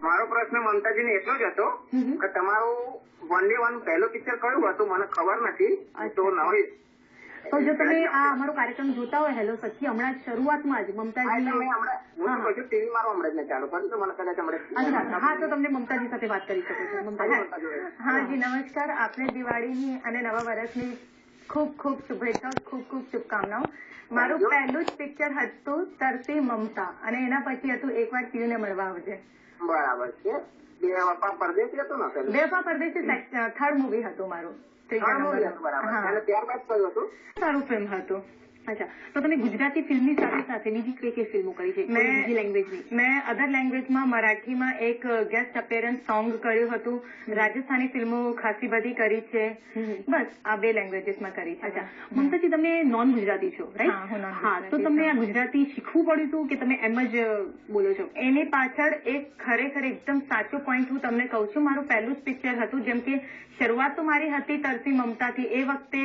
મારો પ્રશ્ન મમતાજીને એટલો જ હતો કે તમારું વન પહેલું પિક્ચર કયું હતું મને ખબર નથી તો નવી. તો જો તમે આ અમારો કાર્યક્રમ જોતા હોય હેલો સખી હમણાં શરૂઆતમાં જ મમતાજી ટીવી મારો હમણાં જ ચાલુ કર્યું તો મને કદાચ હમણાં. હા તો તમને મમતાજી સાથે વાત કરી શકો છો. મમતાજી હા જી નમસ્કાર. આપને દિવાળીની અને નવા વર્ષની ખૂબ ખૂબ શુભેચ્છાઓ, ખૂબ ખૂબ શુભકામનાઓ. મારું પહેલું જ પિક્ચર હતું તરતી મમતા અને એના પછી હતું એકવાર ટીવીને મળવા આવજે. બરાબર છે. બે વફા પરદેશી હતું ને? બે વફા પરદેશી થર્ડ મૂવી હતું મારું. ત્યારબાદ કયું હતું? સારું ફિલ્મ હતું. અચ્છા તો તમે ગુજરાતી ફિલ્મની સાથે સાથે બીજી કઈ કઈ ફિલ્મો કરી છે બીજી લેંગ્વેજની? મેં અધર લેંગ્વેજમાં મરાઠીમાં એક ગેસ્ટ અપેરન્સ સોંગ કર્યું હતું. રાજસ્થાની ફિલ્મો ખાસી બધી કરી છે. બસ આ બે લેંગ્વેજીસમાં કરી છે. અચ્છા મમતાજી તમે નોન ગુજરાતી છો રાઈટ? હા તો તમને આ ગુજરાતી શીખવું પડ્યું હતું કે તમે એમ જ બોલો છો? એની પાછળ એક ખરેખર એકદમ સાચો પોઈન્ટ હું તમને કહું છું. મારું પહેલું જ પિક્ચર હતું. જેમ કે શરૂઆત તો મારી હતી તરતી મમતાથી. એ વખતે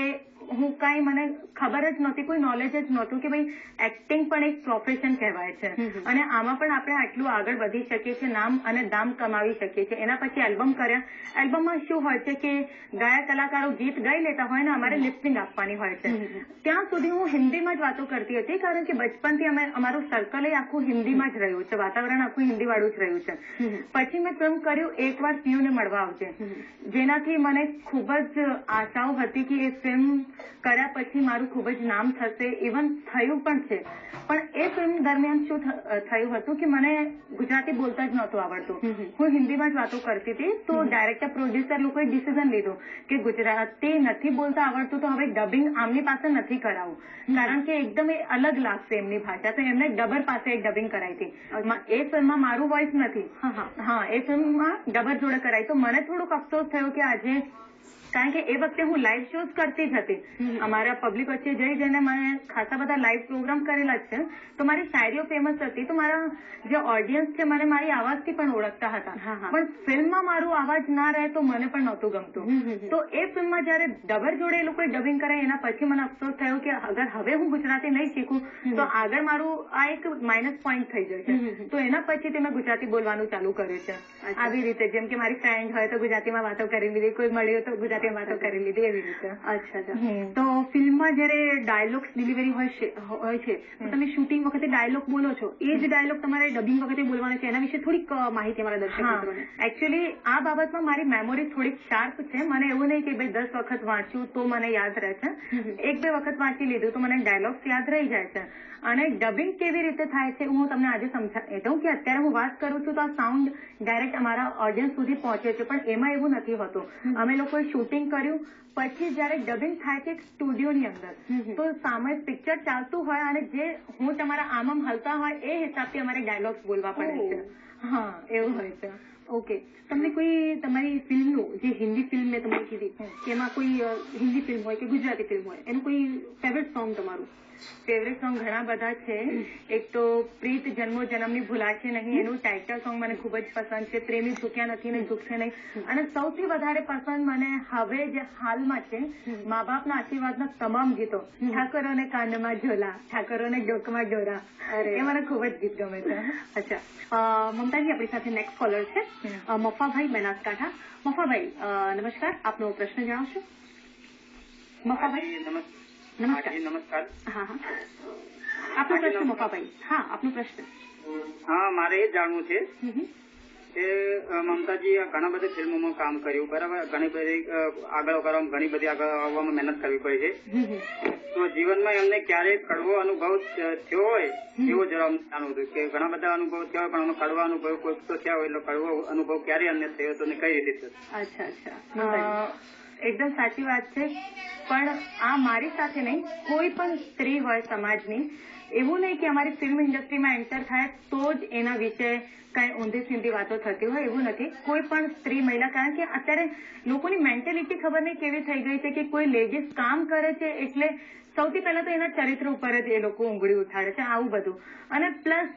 હું કઈ મને ખબર જ નહોતી, કોઈ નોલેજ જ નહોતું કે ભાઈ એક્ટિંગ પણ એક પ્રોફેશન કહેવાય છે અને આમાં પણ આપણે આટલું આગળ વધી શકીએ છીએ, નામ અને દામ કમાવી શકીએ છીએ. એના પછી એલ્બમ કર્યા. એલ્બમમાં શું હોય છે કે ગાયક કલાકારો ગીત ગાઈ લેતા હોય ને અમારે લિપસિંગ આપવાની હોય છે. ત્યાં સુધી હું હિન્દીમાં જ વાતો કરતી હતી કારણ કે બચપનથી અમારું સર્કલ એ આખું હિન્દીમાં જ રહ્યું છે, વાતાવરણ આખું હિન્દી વાળું જ રહ્યું છે. પછી મેં ફિલ્મ કર્યું એકવાર પીયુને મળવા આવજે, જેનાથી મને ખૂબ જ આશાઓ હતી કે એ ફિલ્મ કર્યા પછી મારું ખૂબ જ નામ થશે. ઇવન થયું પણ છે. પણ એ ફિલ્મ દરમિયાન શું થયું હતું કે મને ગુજરાતી બોલતા જ નહોતું આવડતું. હું હિન્દીમાં જ વાતો કરતી હતી. તો ડાયરેક્ટર પ્રોડ્યુસર લોકોએ ડિસિઝન લીધું કે ગુજરાતી નથી બોલતા આવડતું તો હવે ડબિંગ આમની પાસે નથી કરાવવું કારણ કે એકદમ એ અલગ લાગશે એમની ભાષા. તો એમને ડબર પાસે એક ડબિંગ કરાવી હતી. એ ફિલ્મમાં મારું વોઇસ નથી. હા એ ફિલ્મમાં ડબર જોડે કરાવી. તો મને થોડોક અફસોસ થયો કે આજે કારણ કે એ વખતે હું લાઈવ શોઝ કરતી જ હતી. અમારા પબ્લિક વચ્ચે જઈ જઈને મને ખાસા બધા લાઈવ પ્રોગ્રામ કરેલા જ છે. તો મારી શાયરીઓ ફેમસ હતી. તો મારા જે ઓડિયન્સ છે મને મારી આવાજથી પણ ઓળખતા હતા. પણ ફિલ્મમાં મારું આવાજ ના રહે તો મને પણ નહોતું ગમતું. તો એ ફિલ્મમાં જયારે ડબર જોડે એ લોકોએ ડબિંગ કરાય એના પછી મને અફસોસ થયો કે અગર હવે હું ગુજરાતી નહીં શીખું તો આગળ મારું આ એક માઇનસ પોઈન્ટ થઈ જશે. તો એના પછી મેં ગુજરાતી બોલવાનું ચાલુ કર્યું છે. આવી રીતે જેમ કે મારી ફ્રેન્ડ હોય તો ગુજરાતીમાં વાતો કરી લીધી, કોઈ મળ્યું તો ગુજરાતી વાતો કરી લીધી, એવી રીતે. અચ્છા. તો ફિલ્મમાં જયારે ડાયલોગ્સ ડિલિવરી હોય છે તો તમે શૂટિંગ વખતે ડાયલોગ બોલો છો, એ જ ડાયલોગ તમારે ડબિંગ વખતે બોલવાનો છે. એના વિશે થોડીક માહિતી અમારા દર્શક મિત્રોને. એકચ્યુઅલી આ બાબતમાં મારી મેમોરી થોડીક શાર્પ છે. મને એવું નહીં કે ભાઈ 10 વખત વાંચ્યું તો મને યાદ રહે છે. 1-2 વખત વાંચી લીધું તો મને ડાયલોગ્સ યાદ રહી જાય છે. અને ડબિંગ કેવી રીતે થાય છે હું તમને આજે સમજાવી દઉં કે અત્યારે હું વાત કરું છું તો આ સાઉન્ડ ડાયરેક્ટ અમારા ઓડિયન્સ સુધી પહોંચે છે. પણ એમાં એવું નથી હોતું. અમે લોકોએ શૂટિંગ કર્યું પછી જયારે ડબિંગ થાય છે સ્ટુડિયોની અંદર તો સામે પિક્ચર ચાલતું હોય અને જે હું તમારા આમ હલતા હોય એ હિસાબથી અમારે ડાયલોગ્સ બોલવા પડે છે. હા એવું હોય છે. ઓકે. તમને કોઈ તમારી ફિલ્મનું જે હિન્દી ફિલ્મ મેં તમને કીધી એમાં કોઈ હિન્દી ફિલ્મ હોય કે ગુજરાતી ફિલ્મ હોય એનું કોઈ ફેવરેટ સોંગ તમારું? ફેવરેટ સોંગ ઘણા બધા છે. એક તો પ્રીત જન્મો જન્મની ભૂલાશે નહીં એનું ટાઇટલ સોંગ મને ખૂબ જ પસંદ છે. પ્રેમી ઝૂક્યા નથી ને ઝૂકશે નહીં. અને સૌથી વધારે પસંદ મને હવે જે હાલમાં છે મા બાપના આશીર્વાદના તમામ ગીતો. ઠાકોરોને કાનમાં ઝોલા, ઠાકોરોને ડોકમાં ડોરા, એ મને ખૂબ જ ગીત ગમે છે. અચ્છા મમતાજી આપણી સાથે નેક્સ્ટ કોલર છે મફાભાઈ બનાસકાંઠા. મફાભાઈ નમસ્કાર. આપનો પ્રશ્ન જણાવશો? મફાભાઈ નમસ્કાર. હા હા આપનો પ્રશ્ન મફાભાઈ. હા આપનો પ્રશ્ન. હા મારે એ જાણવું છે કે મમતાજી ઘણા બધા ફિલ્મોમાં કામ કર્યું બરાબર, ઘણી બધી આગળ કરવામાં ઘણી બધી આગળ આવવામાં મહેનત કરવી પડે છે. તો જીવનમાં એમને ક્યારેય કડવો અનુભવ થયો હોય એવો જરા જાણવું હતું કે ઘણા બધા અનુભવ થયા હોય પણ કડવા અનુભવ કોઈ તો થયા હોય એટલે કડવો અનુભવ ક્યારે અમને થયો હતો ને કઈ રીતે થયો? અચ્છા એકદમ સાચી વાત છે. પણ આ મારી સાથે નહીં, કોઈ પણ સ્ત્રી હોય સમાજની, એવું નહીં કે અમારી ફિલ્મ ઇન્ડસ્ટ્રીમાં એન્ટર થાય તો જ એના વિશે કઈ ઊંધી સીધી વાતો થતી હોય, એવું નથી. કોઈ પણ સ્ત્રી મહિલા, કારણ કે અત્યારે લોકોની મેન્ટેલિટી ખબર નહીં કેવી થઈ ગઈ છે કે કોઈ લેડીઝ કામ કરે છે એટલે સૌથી પહેલા તો એના ચરિત્ર ઉપર જ એ લોકો ઉંગળી ઉઠાડે છે, આવું બધું. અને પ્લસ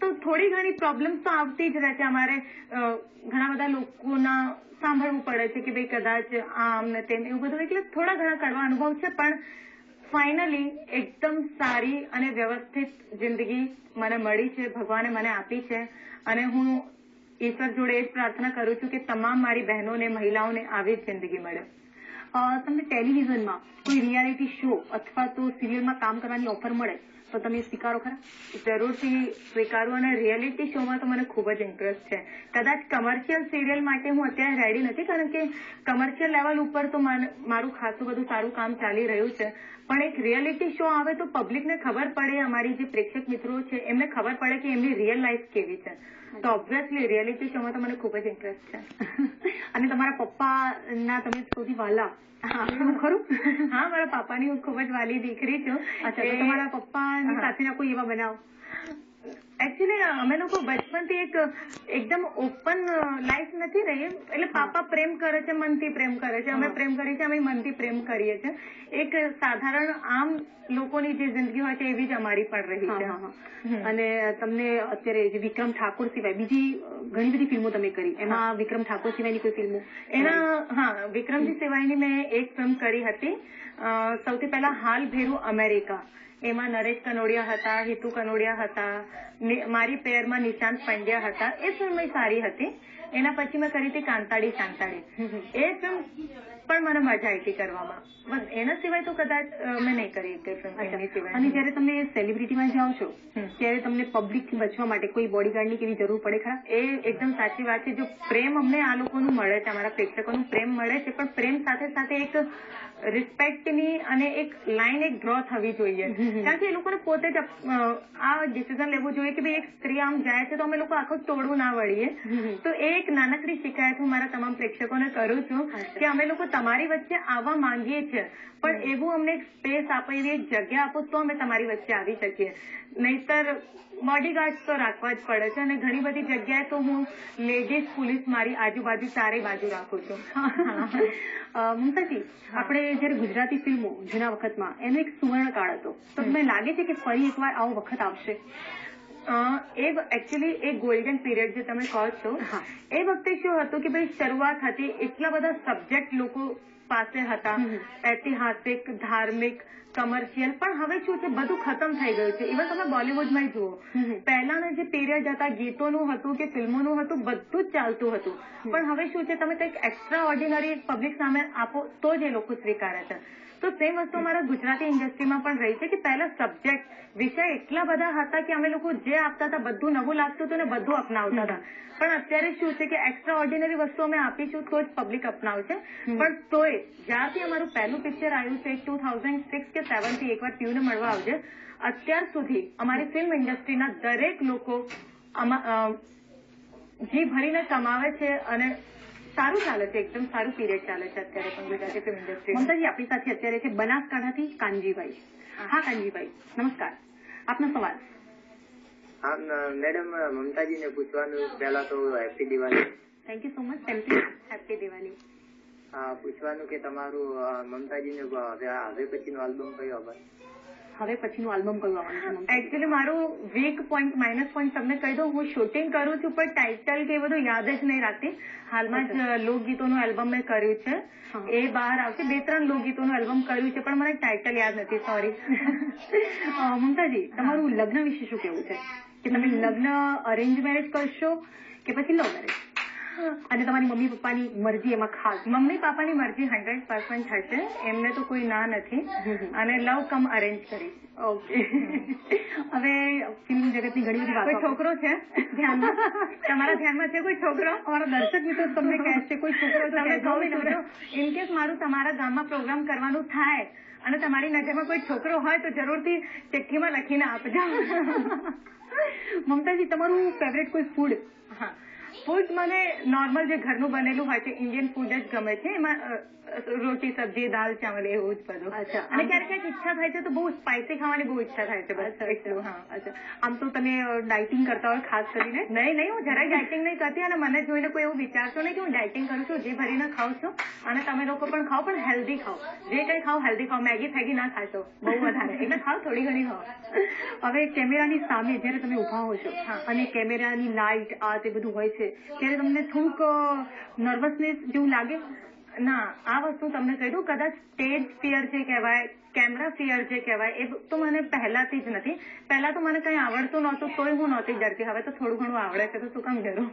તો થોડી ઘણી પ્રોબ્લેમ્સ તો આવતી જ રહે છે. અમારે ઘણા બધા લોકોના સાંભળવું પડે છે કે ભાઈ કદાચ આમ ને તેમ એવું બધું, એટલે થોડા ઘણા કડવા અનુભવ છે. પણ ફાઇનલી એકદમ સારી અને વ્યવસ્થિત જિંદગી મને મળી છે, ભગવાને મને આપી છે અને હું ઈશ્વર જોડે એ જ પ્રાર્થના કરું છું કે તમામ મારી બહેનોને મહિલાઓને આવી જ જિંદગી મળે. તમને ટેલિવિઝનમાં કોઈ રિયાલિટી શો અથવા તો સિરિયલમાં કામ કરવાની ઓફર મળે તો તમે સ્વીકારો ખરા? જરૂરથી સ્વીકારું, અને રિયાલિટી શોમાં તો મને ખૂબ જ ઇન્ટરેસ્ટ છે. કદાચ કમર્શિયલ સિરિયલ માટે હું અત્યારે રેડી નથી, કારણ કે કમર્શિયલ લેવલ ઉપર તો મારું ખાસું બધું સારું કામ ચાલી રહ્યું છે. પણ એક રિયાલિટી શો આવે તો પબ્લિકને ખબર પડે, અમારી જે પ્રેક્ષક મિત્રો છે એમને ખબર પડે કે એમની રિયલ લાઈફ કેવી છે. તો ઓબ્વિયસલી રિયાલિટી શોમાં તો મને ખૂબ જ ઇન્ટરેસ્ટ છે. અને તમારા પપ્પાના તમે સૌથી વહાલા ખરું? હા, મારા પાપાની હું ખૂબ જ વાલી દીકરી છું. અચ્છા, તો તમારા પપ્પાની સાથેના કોઈ એવા બનાવ? એકચ્યુઅલી અમે લોકો બચપનથી એકદમ ઓપન લાઈફ નથી રહી. એટલે પાપા પ્રેમ કરે છે, મનથી પ્રેમ કરે છે, અમે પ્રેમ કરીએ છીએ, અમે મનથી પ્રેમ કરીએ છીએ. એક સાધારણ આમ લોકોની જે જિંદગી હોય છે એવી જ અમારી પણ રહી છે. અને તમને અત્યારે જે વિક્રમ ઠાકોર સિવાય બીજી ઘણી બધી ફિલ્મો તમે કરી, એમાં વિક્રમ ઠાકોર સિવાયની કોઈ ફિલ્મો? હા, વિક્રમજી સિવાયની મેં એક ફિલ્મ કરી હતી. સૌથી પહેલા હાલ ભેરું અમેરિકા. એમાં નરેશ કનોડિયા હતા, હિતુ કનોડિયા હતા, મારી પેરમાં નિશાંત પંડ્યા હતા. એ ફિલ્મ સારી હતી. એના પછી મેં કરી હતી કાંતાડી શાંતાડી. એ ફિલ્મ પણ મને મજા આવી હતી કરવામાં. બસ એના સિવાય તો કદાચ મેં નહીં કરી એક ફિલ્મ એની સિવાય. અને જયારે તમે સેલિબ્રિટીમાં જાઓ છો ત્યારે તમને પબ્લિક થી બચવા માટે કોઈ બોડીગાર્ડની કેવી જરૂર પડે ખરા? એ એકદમ સાચી વાત છે. જો પ્રેમ અમને આ લોકોનું મળે છે, અમારા પ્રેક્ષકોનું પ્રેમ મળે છે, પણ પ્રેમ સાથે સાથે એક રિસ્પેક્ટની અને એક લાઈન એક ડ્રો થવી જોઈએ. કારણ કે એ લોકોને પોતે જ આ ડિસિઝન લેવું જોઈએ કે ભાઈ એક સ્ત્રી આમ જાય છે તો અમે લોકો આખું તોડવું ના વળીએ. તો એ એક નાનકડી શિકાયત હું મારા તમામ પ્રેક્ષકોને કરું છું કે અમે લોકો તમારી વચ્ચે આવવા માંગીએ છીએ, પણ એવું અમને એક સ્પેસ આપો, એવી એક જગ્યા આપો તો અમે તમારી વચ્ચે આવી શકીએ. નહીતર બોડીગાર્ડ તો રાખવા જ પડે છે. અને ઘણી બધી જગ્યાએ તો હું લેડીઝ પોલીસ મારી આજુબાજુ ચારે બાજુ રાખું છું. મમતાજી, આપણે જયારે ગુજરાતી ફિલ્મો જૂના વખતમાં એનો એક સુવર્ણ કાળ હતો, તો તમને લાગે છે કે ફરી એકવાર આવો વખત આવશે? એ એકચ્યુઅલી એ ગોલ્ડન પીરિયડ જે તમે કહો છો, એ વખતે શું હતું કે ભાઈ શરૂઆત હતી, એટલા બધા સબ્જેક્ટ લોકો પાસે હતા, ઐતિહાસિક, ધાર્મિક, કમર્શિયલ. પણ હવે શું છે, બધું ખતમ થઈ ગયું છે. ઇવન તમે બોલિવૂડમાં જુઓ, પહેલાના જે પીરિયડ હતા, ગીતોનું હતું કે ફિલ્મોનું હતું, બધું જ ચાલતું હતું. પણ હવે શું છે, તમે કંઈક એક્સ્ટ્રા ઓર્ડિનરી પબ્લિક સામે આપો તો જ એ લોકો સ્વીકારે છે. તો સેમ વસ્તુ અમારા ગુજરાતી ઇન્ડસ્ટ્રીમાં પણ રહી છે કે પહેલા સબ્જેક્ટ વિષય એટલા બધા હતા કે અમે લોકો જે આપતા હતા બધું નવું લાગતું હતું ને બધું અપનાવતા હતા. પણ અત્યારે શું છે કે એક્સ્ટ્રા ઓર્ડિનરી વસ્તુ અમે આપીશું તો જ પબ્લિક અપનાવશે. પણ તોય જ્યારથી અમારું પહેલું પિક્ચર આવ્યું છે 2006 કે 2007 થી, એકવાર ટ્યુને મળવા આવજે, અત્યાર સુધી અમારી ફિલ્મ ઇન્ડસ્ટ્રીના દરેક લોકો જી ભરીને કમાવે છે અને સારું ચાલે છે. એકદમ સારું પીરિયડ ચાલે છે અત્યારે પણ ગુજરાતી ફિલ્મ ઇન્ડસ્ટ્રી. મમતાજી, આપણી સાથે અત્યારે છે બનાસકાંઠાથી કાનજીભાઈ. હા કાનજીભાઈ, નમસ્કાર. આપનો સવાલ. હા મેડમ, મમતાજીને પૂછવાનું પહેલા તો happy Diwali. Thank you so much. Thank you. Happy Diwali. પૂછવાનું કે તમારું મમતાજીને હવે પછીનું આલ્બમ કયો આવે? હવે પછીનું આલ્બમ કયું આવવાનું છે? એકચ્યુઅલી મારું વીક પોઈન્ટ, માઇનસ પોઈન્ટ તમને કહી દઉં, હું શૂટિંગ કરું છું પણ ટાઇટલ કે એ બધું યાદ જ નહીં રાખતી. હાલમાં જ લોકગીતોનું એલ્બમ મેં કર્યું છે, એ બહાર આવશે. 2-3 લોકગીતોનું એલ્બમ કર્યું છે પણ મને ટાઇટલ યાદ નથી, સોરી. મમતાજી, તમારું લગ્ન વિશે શું કેવું છે? કે તમે લગ્ન અરેન્જ મેરેજ કરશો કે પછી લવ મેરેજ? અને તમારી મમ્મી પપ્પાની મરજી એમાં ખાસ? મમ્મી પાપાની મરજી 100% થશે, એમને તો કોઈ ના નથી. અને લવ કમ અરેન્જ કરીશ. ઓકે. હવે ફિલ્મ જગતની ઘણી બધી કોઈ છોકરો છે ધ્યાનમાં? તમારા ધ્યાનમાં છે કોઈ છોકરો? અમારા દર્શક મિત્રો તમને કહે છે કોઈ છોકરો તમે ઇનકેસ મારું તમારા ગામમાં પ્રોગ્રામ કરવાનું થાય અને તમારી નજરમાં કોઈ છોકરો હોય તો જરૂરથી ચિઠ્ઠીમાં લખીને આપજો. મમતાજી, તમારું ફેવરેટ કોઈ ફૂડ? હા, ફૂડ મને નોર્મલ જે ઘરનું બનેલું હોય છે, ઇન્ડિયન ફૂડ જ ગમે છે. એમાં રોટી, સબ્જી, દાલ, ચાવલ એવું જ બધું. અચ્છા. અને ક્યારેક ક્યાંક ઈચ્છા થાય છે તો બહુ સ્પાઇસી ખાવાની બહુ ઈચ્છા થાય છે. બસ એટલું. હા. અચ્છા. આમ તો તમે ડાયટિંગ કરતા હોય ખાસ કરીને? નહીં, હું જરાય ડાયટિંગ નહીં કરતી. અને મને જોઈને કોઈ એવું વિચારશો નહીં કે હું ડાયટિંગ કરું છું. જે ભરીને ખાઉં છું અને તમે લોકો પણ ખાઓ, પણ હેલ્ધી ખાઓ. જે કંઈ ખાઓ હેલ્ધી ખાઓ. મેગી ફેગી ના ખાશો બહુ વધારે. એટલે ખાઓ, થોડી ઘણી ખાઓ. હવે કેમેરાની સામે જયારે તમે ઉભા હો છો અને કેમેરાની લાઇટ આ તે બધું હોય છે ત્યારે તમને થોડુંક નર્વસનેસ જેવું લાગે? ના, આ વસ્તુ તમને કહી દઉં, કદાચ સ્ટેજ ફિયર છે કહેવાય કેમેરા ફિયર જે કહેવાય એ તો મને પહેલાથી જ નથી. પહેલા તો મને કંઈ આવડતું નહોતું તોય હું નહોતી ડરતી. હવે તો થોડું ઘણું આવડે છે તો શું કામ ડરું.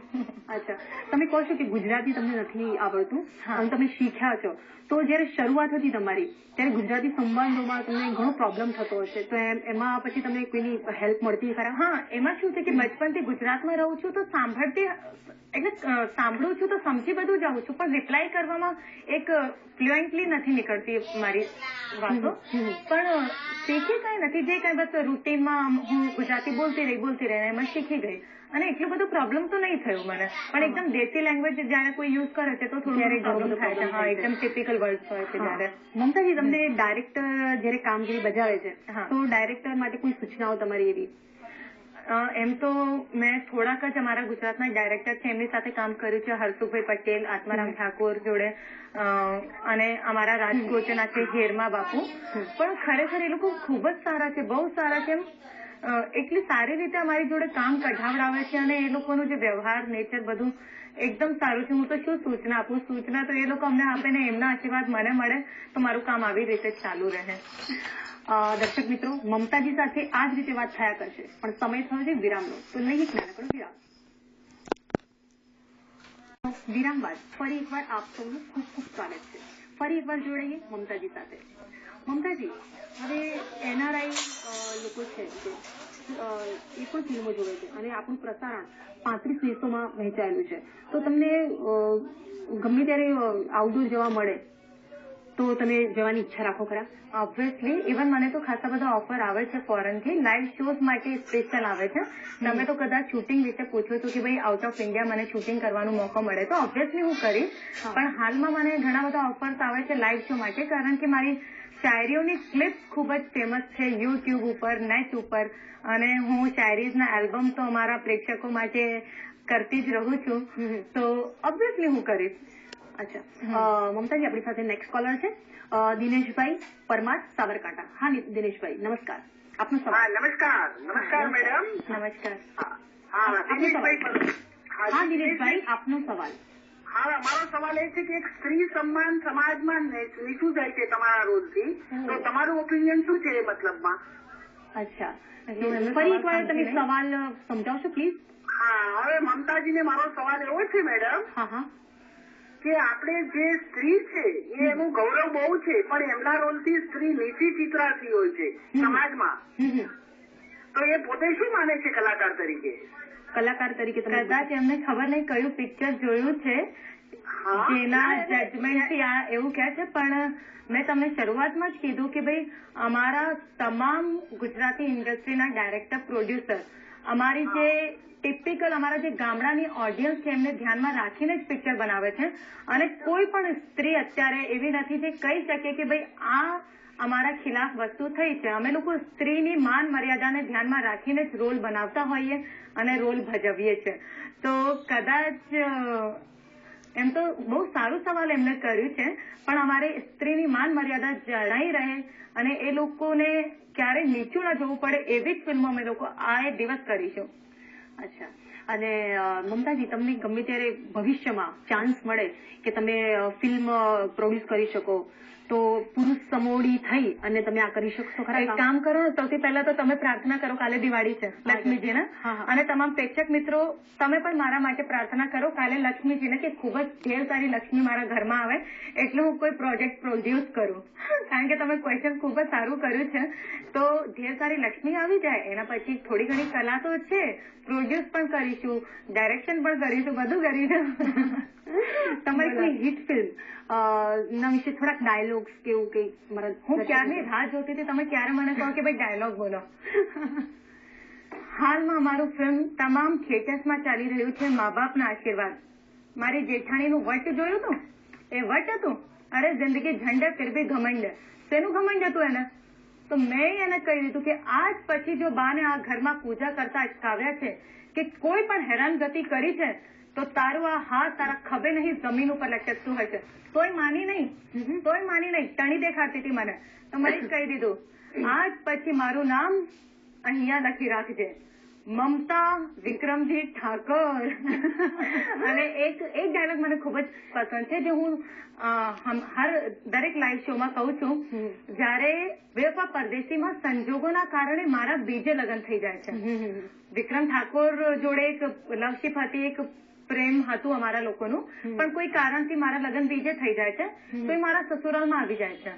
અચ્છા, તમે કહો છો કે ગુજરાતી તમને નથી આવડતું અને તમે શીખ્યા છો, તો જયારે શરૂઆત હતી તમારી ત્યારે ગુજરાતી સંવાદોમાં તમને ઘણો પ્રોબ્લેમ થતો હશે, તો એમાં પછી તમને કોઈની હેલ્પ મળતી ખરા? હા, એમાં શું છે કે બચપનથી ગુજરાતમાં રહું છું તો સાંભળતી એટલે સાંભળું છું તો સમજી બધું જાઉં છું, પણ રિપ્લાય કરવામાં એક ફ્લુએન્ટલી નથી નીકળતી મારી વાતો. પણ શીખી કઈ નથી, જે કઈ બસ રૂટીનમાં હું ગુજરાતી બોલતી રહી એમાં શીખી ગઈ અને એટલું બધું પ્રોબ્લેમ તો નહીં થયું મને. પણ એકદમ દેશી લેંગ્વેજ જયારે કોઈ યુઝ કરે છે તો થોડું પ્રોબ્લેમ થાય છે. હા, એકદમ ટિપિકલ વર્ડ્સ હોય છે ત્યારે. મમતાજી, તમને ડાયરેક્ટર જયારે કામગીરી બજાવે છે તો ડાયરેક્ટર માટે કોઈ સૂચનાઓ તમારી એવી? એમ તો મેં થોડાક જ અમારા ગુજરાતના ડાયરેક્ટર છે એમની સાથે કામ કર્યું છે, હરસુભાઈ પટેલ, આત્મારામ ઠાકોર જોડે, અને અમારા રાજકોટના છે હેરમા બાપુ. પણ ખરેખર એ લોકો ખૂબ જ સારા છે, બહુ સારા છે. એટલી સારી રીતે અમારી જોડે કામ કઢાવડાવે છે અને એ લોકોનું જે વ્યવહાર, નેચર બધું એકદમ સારું છે. હું તો શું સૂચના આપું, સૂચના તો એ લોકો અમને આપે ને એમના આશીર્વાદ મને મળે તો મારું કામ આવી રીતે ચાલુ રહે. દર્શક મિત્રો, મમતાજી સાથે આ જ રીતે વાત થયા કરશે, પણ સમય થયો છે વિરામનો, તો લઈએ એક નાનકડો વિરામ. વિરામ બાદ ફરી એકવાર આપ સૌનું ખૂબ ખૂબ સ્વાગત છે. ફરી એકવાર જોડાઈએ મમતાજી સાથે. મમતાજી, હવે NRI લોકો છે એ પણ ફિલ્મો જોવે છે અને આપણું પ્રસારણ 35 દેશોમાં વહેંચાયેલું છે, તો તમને ગમે ત્યારે આઉટડોર જવા મળે તો તમે જવાની ઈચ્છા રાખો ખરા? ઓબ્વિયસલી, ઇવન મને તો ખાસા બધા ઓફર આવે છે ફોરેનથી, લાઈવ શોઝ માટે સ્પેશિયલ આવે છે. તમે તો કદાચ શૂટિંગ વિશે પૂછો છો કે ભાઈ આઉટ ઓફ ઇન્ડિયા મને શૂટિંગ કરવાનો મોકો મળે તો ઓબ્વિયસલી હું કરીશ. પણ હાલમાં મને ઘણા બધા ઓફર્સ આવે છે લાઈવ શો માટે, કારણ કે મારી શાયરીઓની ક્લિપ્સ ખૂબ જ ફેમસ છે યુટ્યુબ ઉપર, નેટ ઉપર, અને હું શાયરીઝના આલ્બમ તો અમારા પ્રેક્ષકો માટે કરતી જ રહું છું, તો ઓબ્વિયસલી હું કરીશ. અચ્છા, મમતાજી, આપણી સાથે નેક્સ્ટ કોલર છે દિનેશભાઈ પરમાર, સાબરકાંઠા. હા દિનેશભાઈ, નમસ્કાર. આપનો સવાલ. નમસ્કાર મેડમ. નમસ્કાર. હા દિનેશભાઈ, આપનો સવાલ. હા, મારો સવાલ એ છે કે એક સ્ત્રી સન્માન સમાજમાં નીચું જાય છે તમારા રોજથી, તો તમારું ઓપિનિયન શું છે એ મતલબમાં? અચ્છા, ફરી એકવાર તમે સવાલ સમજાવશો પ્લીઝ? હા, હવે મમતાજીને મારો સવાલ એવો છે મેડમ કે આપણે જે સ્ત્રી છે એ એનું ગૌરવ બહુ છે, પણ એમના રોલથી સ્ત્રી નીચી ચિતરાતી હોય છે સમાજમાં, તો એ પોતે શું માને છે કલાકાર તરીકે? કલાકાર તરીકે કદાચ એમને ખબર નહીં કયું પિક્ચર જોયું છે જેના જજમેન્ટથી આ એવું કહે છે, પણ મેં તમને શરૂઆતમાં જ કીધું કે ભાઈ અમારા તમામ ગુજરાતી ઇન્ડસ્ટ્રીના ડાયરેક્ટર, પ્રોડ્યુસર અમારી જે ટિપિકલ અમારા જે ગામડાની ઓડિયન્સ છે એમને ધ્યાનમાં રાખીને જ પિક્ચર બનાવે છે, અને કોઈ પણ સ્ત્રી અત્યારે એવી નથી જે કહી શકે કે ભાઈ આ અમારા ખિલાફ વસ્તુ થઈ છે. અમે લોકો સ્ત્રીની માન મર્યાદાને ધ્યાનમાં રાખીને જ રોલ બનાવતા હોઈએ અને રોલ ભજવીએ છીએ. તો કદાચ એમ તો બહુ સારું સવાલ એમને કર્યું છે, પણ અમારે સ્ત્રીની માન મર્યાદા જળવાઈ રહે અને એ લોકોને ક્યારેય નીચું ન જવું પડે એવી જ ફિલ્મો અમે લોકો આ એક દિવસ કરીશું. અચ્છા, અને મમતાજી, તમને ગમે ત્યારે ભવિષ્યમાં ચાન્સ મળે કે તમે ફિલ્મ પ્રોડ્યુસ કરી શકો તો પુરુષ સમોડી થઈ અને તમે આ કરી શકશો ખરા? એક કામ કરો, સૌથી પહેલા તો તમે પ્રાર્થના કરો, કાલે દિવાળી છે લક્ષ્મીજીને, અને તમામ પ્રેક્ષક મિત્રો તમે પણ મારા માટે પ્રાર્થના કરો કાલે લક્ષ્મીજીને કે ખૂબ જ ઢેર સારી લક્ષ્મી મારા ઘરમાં આવે, એટલે હું કોઈ પ્રોજેક્ટ પ્રોડ્યુસ કરું. કારણ કે તમે ક્વેશ્ચન ખૂબ જ સારું કર્યું છે, તો ઢેર સારી લક્ષ્મી આવી જાય એના પછી થોડી ઘણી કલા તો છે, પ્રોડ્યુસ પણ કરીશું, ડાયરેક્શન પણ કરીશું, બધું કરીશું. તમારી કોઈ હિટ ફિલ્મ ના વિશે થોડાક ડાયલોગ્સ કેવું કઈ? હું ક્યારની રાહ જોતી હતી તમે ક્યારે મને કહો કે ભાઈ ડાયલોગ બોલો. હાલમાં અમારું ફિલ્મ તમામ થિયેટર્સમાં ચાલી રહ્યું છે મા બાપના આશીર્વાદ. મારી જેઠાણીનું વટ જોયું હતું, એ વટ હતું, અરે જિંદગી ઝંડે ફિર ભી ઘમંડ. શેનું ઘમંડ હતું એને? તો મેં એને કહી દીધું કે આજ પછી જો બાને આ ઘરમાં પૂજા કરતા અટકાવ્યા છે કે કોઈ પણ હેરાનગતિ કરી છે તો તારું આ હાથ તારા ખભે નહીં જમીન ઉપર લટકતું હશે. તોય માની નહીં, ટણી દેખાડતી હતી મને, તો મને જ કહી દીધું આજ પછી મારું નામ અહીંયા લખી રાખજે. મમતા વિક્રમજી ઠાકોર અને એક ડાયલોગ મને ખૂબ જ પસંદ છે જે હું દરેક લાઈવ શોમાં કહું છું. જયારે બેવફા પરદેશીમાં સંજોગોના કારણે મારા બીજે લગ્ન થઈ જાય છે. વિક્રમ ઠાકોર જોડે એક લવશીપ હતી, એક પ્રેમ હતું અમારા લોકોનું, પણ કોઈ કારણથી મારા લગ્ન બીજે થઈ જાય છે તો એ મારા સસુરાલમાં આવી જાય છે.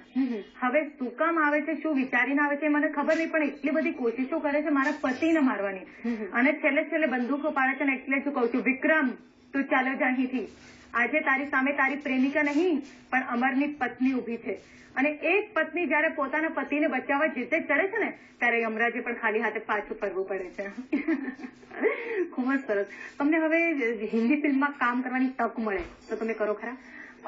હવે શું કામ આવે છે, શું વિચારીને આવે છે મને ખબર નહીં, પણ એટલી બધી કોશિશો કરે છે મારા પતિને મારવાની, અને છેલ્લે બંદૂકો પાડે છે. ને એટલે જ કહું છું, વિક્રમ તું ચાલ્યો જા અહીંથી. આજે તારી સામે તારી પ્રેમિકા નહીં પણ અમરની પત્ની ઉભી છે, અને એક પત્ની જયારે પોતાના પતિને બચાવવા જીતે ચડે છે ને ત્યારે યમરાજે પણ ખાલી હાથે પાછું ફરવું પડે છે. ખૂબ જ સરસ. તમને હવે હિન્દી ફિલ્મમાં કામ કરવાની તક મળે તો તમે કરો ખરા?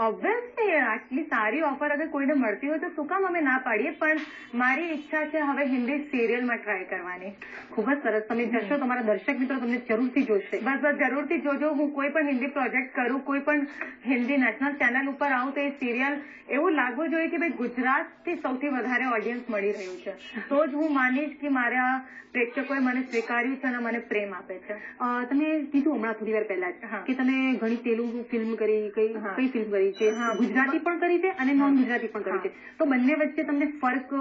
ઓબ્વિયસલી આટલી સારી ઓફર અગર કોઈને મળતી હોય તો શું કામ અમે ના પાડીએ, પણ મારી ઈચ્છા છે હવે હિન્દી સિરિયલમાં ટ્રાય કરવાની. ખૂબ જ સરસ. તમે જશો, તમારા દર્શક મિત્રો તમને જરૂરથી જોશે. બસ જરૂરથી જોજો. હું કોઈ પણ હિન્દી પ્રોજેક્ટ કરું, કોઈ પણ હિન્દી નેશનલ ચેનલ ઉપર આવું તો એ સિરિયલ એવું લાગવું જોઈએ કે ભાઈ ગુજરાતથી સૌથી વધારે ઓડિયન્સ મળી રહ્યું છે, તો જ હું માનીશ કે મારા પ્રેક્ષકોએ મને સ્વીકાર્યું છે અને મને પ્રેમ આપે છે. તમે કીધું હમણાં થોડી વાર પહેલા જ કે તમે ઘણી તેલુગુ ફિલ્મ કરી, કઈ ફિલ્મ કરી છે? ગુજરાતી પણ કરી છે અને નોન ગુજરાતી પણ કરી છે, તો બંને વચ્ચે તમને ફર્ક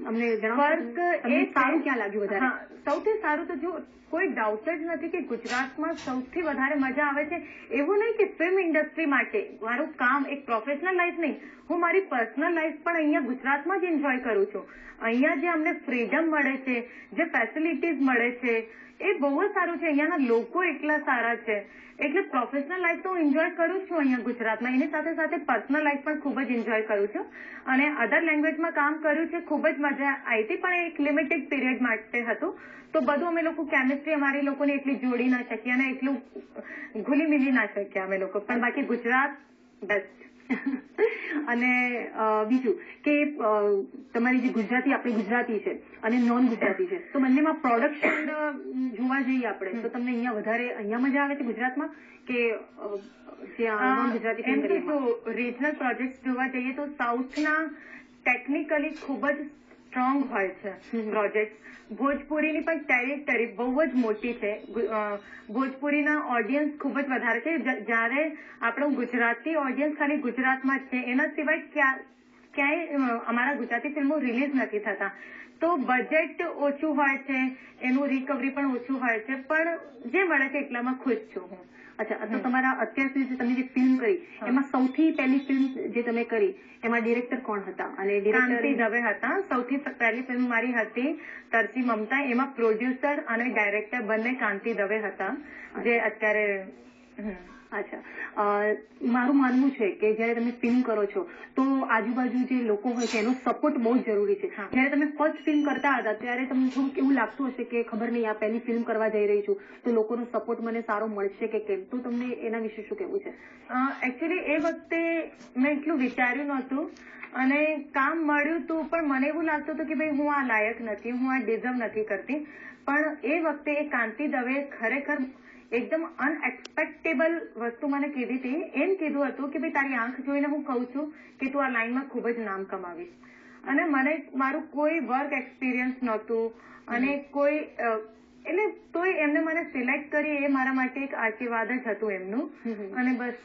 અમને જણાવો. ફર્ક એ સારું ક્યાં લાગ્યું વધારે? સૌથી સારું તો જો કોઈ ડાઉટ જ નથી કે ગુજરાતમાં સૌથી વધારે મજા આવે છે. એવું નહીં કે ફિલ્મ ઇન્ડસ્ટ્રી માટે મારું કામ એક પ્રોફેશનલ લાઈફ નહીં, હું મારી પર્સનલ લાઈફ પણ અહીંયા ગુજરાતમાં જ એન્જોય કરું છું. અહીંયા જે અમને ફ્રીડમ મળે છે, જે ફેસિલિટીઝ મળે છે એ બહુ જ સારું છે. અહીંયાના લોકો એટલા સારા છે, એટલે પ્રોફેશનલ લાઈફ તો હું એન્જોય કરું છું અહીંયા ગુજરાતમાં, એની સાથે સાથે પર્સનલ લાઈફ પણ ખૂબ જ એન્જોય કરું છું. અને અધર લેંગ્વેજમાં કામ કર્યું છે, ખૂબ જ મજા આવી હતી, પણ એક લિમિટેડ પીરિયડ માટે હતું. તો બધું અમે લોકો કેમિસ્ટ્રી અમારી લોકોને એટલી જોડી ના શક્યા અને એટલું ઘુલી મિલી ના શક્યા અમે લોકો, પણ બાકી ગુજરાત બેસ્ટ. અને બીજું કે તમારી જે ગુજરાતી, આપણી ગુજરાતી છે અને નોન ગુજરાતી છે, તો બંનેમાં પ્રોડક્શન જોવા જઈએ આપણે તો તમને અહીંયા વધારે અહીંયા મજા આવે છે ગુજરાતમાં કે નોન ગુજરાતી ફિલ્મ કરીએ? રિજનલ પ્રોજેક્ટ જોવા જઈએ તો સાઉથના ટેકનિકલી ખૂબ જ સ્ટ્રોંગ હોય છે પ્રોજેક્ટ. ભોજપુરીની પણ ટેરિટરી બહુ જ મોટી છે, ભોજપુરીના ઓડિયન્સ ખૂબ જ વધારે છે, જ્યારે આપણું ગુજરાતી ઓડિયન્સ ખાલી ગુજરાતમાં જ છે, એના સિવાય ક્યાંય અમારા ગુજરાતી ફિલ્મો રિલીઝ નથી થતા. તો બજેટ ઓછું હોય છે, એનું રિકવરી પણ ઓછું હોય છે, પણ જે મળે છે એટલામાં ખુશ છું હું. અચ્છા, તો તમારા અત્યાર સુધી તમે જે ફિલ્મ કરી એમાં સૌથી પહેલી ફિલ્મ જે તમે કરી એમાં ડિરેક્ટર કોણ હતા? અને કાંતિ દવે હતા. સૌથી પહેલી ફિલ્મ મારી હતી તરસી મમતા, એમાં પ્રોડ્યુસર અને ડાયરેક્ટર બંને કાંતિ દવે હતા, જે અત્યારે. અચ્છા, મારું માનવું છે કે જયારે તમે ફિલ્મ કરો છો તો આજુબાજુ જે લોકો હોય છે એનો સપોર્ટ બહુ જ જરૂરી છે. જયારે તમે ફર્સ્ટ ફિલ્મ કરતા હતા ત્યારે તમને થોડુંક એવું લાગતું હશે કે ખબર નહીં, આ પહેલી ફિલ્મ કરવા જઈ રહી છું તો લોકોનો સપોર્ટ મને સારો મળશે કે કેમ, તો તમને એના વિશે શું કહેવું છે? એકચ્યુઅલી એ વખતે મેં એટલું વિચાર્યું નહોતું અને કામ મળ્યું હતું, પણ મને એવું લાગતું હતું કે ભાઈ હું આ લાયક નથી, હું આ ડિઝર્વ નથી કરતી. પણ એ વખતે એ કાંતિ દવે ખરેખર એકદમ અનએક્સપેક્ટેબલ વસ્તુ મને કીધી હતી. એમ કીધું હતું કે ભાઈ તારી આંખ જોઈને હું કહું છું કે તું આ લાઈનમાં ખૂબ જ નામ કમાવીશ. અને મને મારું કોઈ વર્ક એક્સપિરિયન્સ નહોતું અને કોઈ એટલે તોય એમને મને સિલેક્ટ કરી, એ મારા માટે એક આશીર્વાદ જ હતું એમનું. અને બસ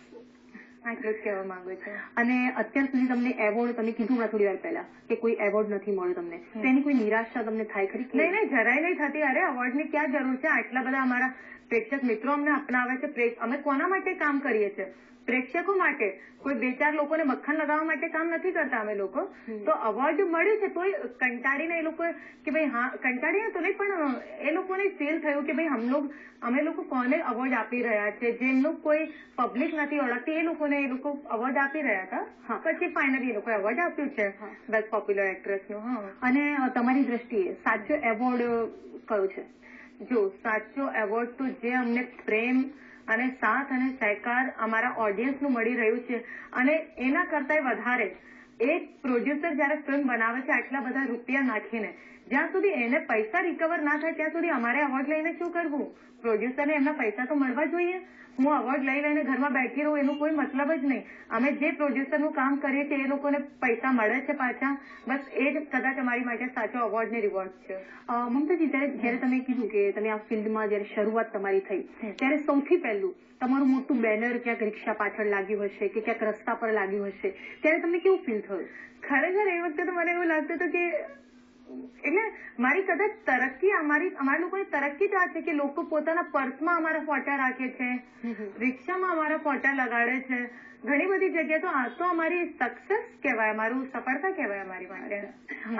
આટલું જ કહેવા માંગુ છું. અને અત્યાર સુધી તમને એવોર્ડ, તમે કીધું હમણાં થોડી વાર પહેલા કે કોઈ એવોર્ડ નથી મળ્યો તમને, તેની કોઈ નિરાશા તમને થાય ખરી? નહીં, જરાય નહીં થતી. અરે એવોર્ડની ક્યાં જરૂર છે? આટલા બધા અમારા પ્રેક્ષક મિત્રો અમને અપનાવે છે. અમે કોના માટે કામ કરીએ છીએ? પ્રેક્ષકો માટે. કોઈ બે ચાર લોકોને મક્ખન લગાવવા માટે કામ નથી કરતા અમે લોકો. તો અવોર્ડ મળ્યું છે તોય કંટાળીને એ લોકો કે ભાઈ હા, કંટાળીને તો નહીં, પણ એ લોકોને ફીલ થયું કે ભાઈ અમે લોકો કોને અવોર્ડ આપી રહ્યા છે, જેમનું કોઈ પબ્લિક નથી ઓળખતી, એ લોકોને એ લોકો અવોર્ડ આપી રહ્યા હતા. પછી ફાઇનલી એ લોકોએ અવોર્ડ આપ્યું છે બેસ્ટ પોપ્યુલર એક્ટ્રેસનું. અને તમારી દ્રષ્ટિએ સાચો એવોર્ડ કયો છે? જો સાચો એવોર્ડ તો જે અમને પ્રેમ અને સાથ અને સહકાર અમારા ઓડિયન્સનું મળી રહ્યું છે, અને એના કરતા વધારે એક પ્રોડ્યુસર જયારે ફિલ્મ બનાવે છે આટલા બધા રૂપિયા નાખીને, જ્યાં સુધી એને પૈસા રિકવર ના થાય ત્યાં સુધી અમારે અવોર્ડ લઈને શું કરવું? પ્રોડ્યુસરને એમના પૈસા તો મળવા જોઈએ. હું અવોર્ડ લઈ લઈને ઘરમાં બેઠી રહું એનું કોઈ મતલબ જ નહીં. અમે જે પ્રોડ્યુસરનું કામ કરીએ છીએ એ લોકોને પૈસા મળે છે પાછા, બસ એ જ કદાચ અમારી માટે સાચો અવોર્ડ ને રિવોર્ડ છે. મમતાજી, જયારે તમે કીધું કે તમે આ ફિલ્ડમાં જયારે શરૂઆત તમારી થઈ ત્યારે સૌથી પહેલું તમારું મોટું બેનર ક્યાંક રિક્ષા પાછળ લાગ્યું હશે કે ક્યાંક રસ્તા પર લાગ્યું હશે, ત્યારે તમને કેવું ફીલ થયું? ખરેખર એ વખતે તો મને એવું લાગતું હતું કે એટલે મારી કદાચ તરક્કી અમારા લોકોની તરક્કી જ આ છે કે લોકો પોતાના પર્સમાં અમારા ફોટા રાખે છે, રિક્ષામાં અમારા ફોટા લગાડે છે, ઘણી બધી જગ્યાએ. તો આ તો અમારી સક્સેસ કહેવાય, અમારું સફળતા કહેવાય અમારી માટે.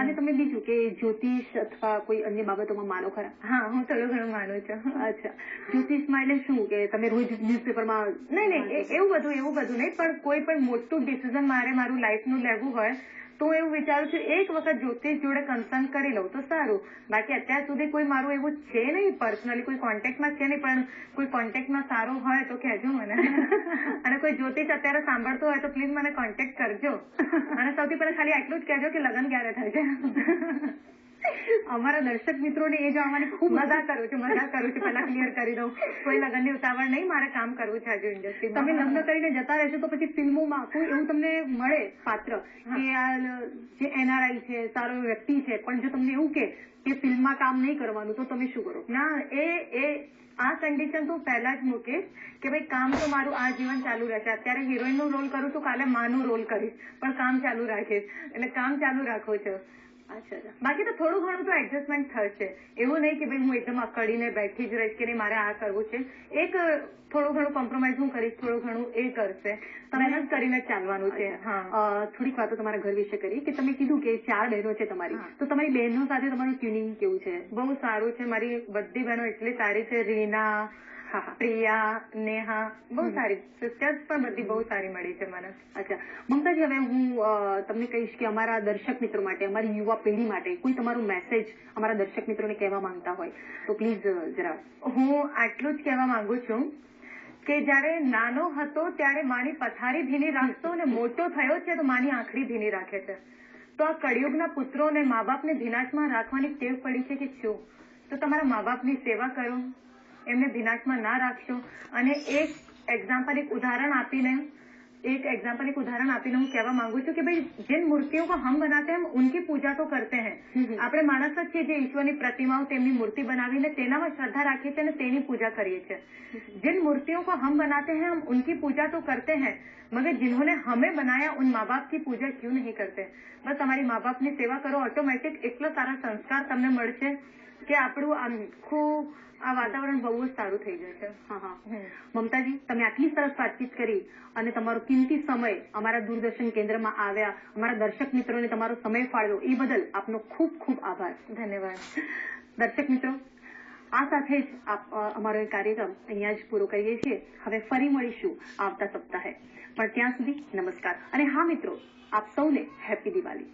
અને તમે બીજું કે જ્યોતિષ અથવા કોઈ અન્ય બાબતોમાં માનો ખરા? હા, હું થોડું ઘણું માનું છું. અચ્છા, જ્યોતિષમાં એટલે શું કે તમે રોજ ન્યૂઝપેપરમાં? નહીં, એવું બધું નહીં, પણ કોઈ પણ મોટું ડિસિઝન મારું લાઈફનું લેવું હોય તો એવું વિચારું છું એક વખત જ્યોતિષ જોડે કન્સલ્ટ કરી લઉં તો સારું. બાકી અત્યાર સુધી કોઈ મારું એવું છે નહીં, પર્સનલી કોઈ કોન્ટેક્ટમાં છે નહીં, પણ કોઈ કોન્ટેક્ટમાં સારો હોય તો કહેજો મને. અને કોઈ જ્યોતિષ અત્યારે સાંભળતો હોય તો પ્લીઝ મને કોન્ટેક્ટ કરજો. અને સૌથી પહેલા ખાલી આટલું જ કહેજો કે લગ્ન ક્યારે થાય છે. અમારા દર્શક મિત્રોને એ જાણવાની ખૂબ મજા કરું છું. પહેલા ક્લિયર કરી દઉં, કોઈ લગ્નની ઉતાવળ નહીં, મારે કામ કરવું છે હજુ ઇન્ડસ્ટ્રીમાં. તમે લગ્ન કરીને જતા રહેશો તો પછી ફિલ્મોમાં કોઈ એવું તમને મળે પાત્ર કે આ જે NRI છે, સારો વ્યક્તિ છે, પણ જો તમને એવું કે ફિલ્મમાં કામ નહીં કરવાનું તો તમે શું કરો? ના, આ કન્ડિશન તો પહેલા જ મૂકીશ કે ભાઈ કામ તો મારું આ જીવન ચાલુ રહેશે. અત્યારે હિરોઈન નું રોલ કરું છું, કાલે માનું રોલ કરીશ, પણ કામ ચાલુ રાખીશ. એટલે કામ ચાલુ રાખું છું. બાકી તો થોડું ઘણું તો એડજસ્ટમેન્ટ થશે. એવું નહીં કે ભાઈ હું એકદમ અકડીને બેઠી જ રહીશ કે નહીં મારે આ કરવું છે. એક થોડું ઘણું કોમ્પ્રોમાઇઝ હું કરીશ, થોડું ઘણું એ કરશે. મહેનત કરીને ચાલવાનું છે. થોડીક વાતો તમારા ઘર વિશે કરી કે તમે કીધું કે 4 બહેનો છે તમારી, તો તમારી બહેનો સાથે તમારું ટ્યુનિંગ કેવું છે? બહુ સારું છે. મારી બધી બહેનો એટલી સારી છે. રીના, પ્રિયા, નેહા, બહુ સારી. સિસ્ટર્સ પણ બધી બહુ સારી મળી છે મને. અચ્છા મમતાજી, હવે હું તમને કહીશ કે અમારા દર્શક મિત્રો માટે, અમારી યુવા પેઢી માટે કોઈ તમારું મેસેજ અમારા દર્શક મિત્રોને કહેવા માંગતા હોય તો પ્લીઝ જરા. હું આટલું જ કહેવા માંગુ છું કે જયારે નાનો હતો ત્યારે માની પથારી ભીની રાખતો અને મોટો થયો છે તો માની આંખડી ભીની રાખે છે. તો આ કળિયુગના પુત્રોને મા બાપને ભીનાશમાં રાખવાની ટેવ પડી છે કે શું? તો તમારા મા બાપની સેવા કરો, એમને ભીનાશમાં ના રાખશો. અને એક ઉદાહરણ આપીને હું કહેવા માંગુ છું કે ભાઈ जिन मूर्तियों को हम बनाते हैं हम उनकी पूजा तो करते हैं. આપણે માણસ જ છીએ જે ઈશ્વરની પ્રતિમાઓ, તેમની મૂર્તિ બનાવીને તેનામાં શ્રદ્ધા રાખીએ છીએ અને તેની પૂજા કરીએ છીએ. जिन मूर्तियों को हम बनाते हैं हम उनकी पूजा तो करते हैं, मगर जिन्होंने हमें बनाया उन माँ बाप की पूजा क्यों नहीं करते? બસ તમારી મા બાપની સેવા કરો, ઓટોમેટિક એટલો સારા સંસ્કાર તમને મળશે કે આપણું આખું આ વાતાવરણ બહુ જ સારું થઈ જશે. મમતાજી, તમે આટલી સરસ વાતચીત કરી અને તમારો કિંમતી સમય અમારા દૂરદર્શન કેન્દ્રમાં આવ્યા, અમારા દર્શક મિત્રોને તમારો સમય ફાળવ્યો એ બદલ આપનો ખૂબ ખૂબ આભાર. ધન્યવાદ. દર્શક મિત્રો, આ સાથે જ અમારો એ કાર્યક્રમ અહીંયા જ પૂરો કરીએ છીએ. હવે ફરી મળીશું આવતા સપ્તાહે, પણ ત્યાં સુધી નમસ્કાર. અને હા મિત્રો, આપ સૌને હેપી દિવાળી.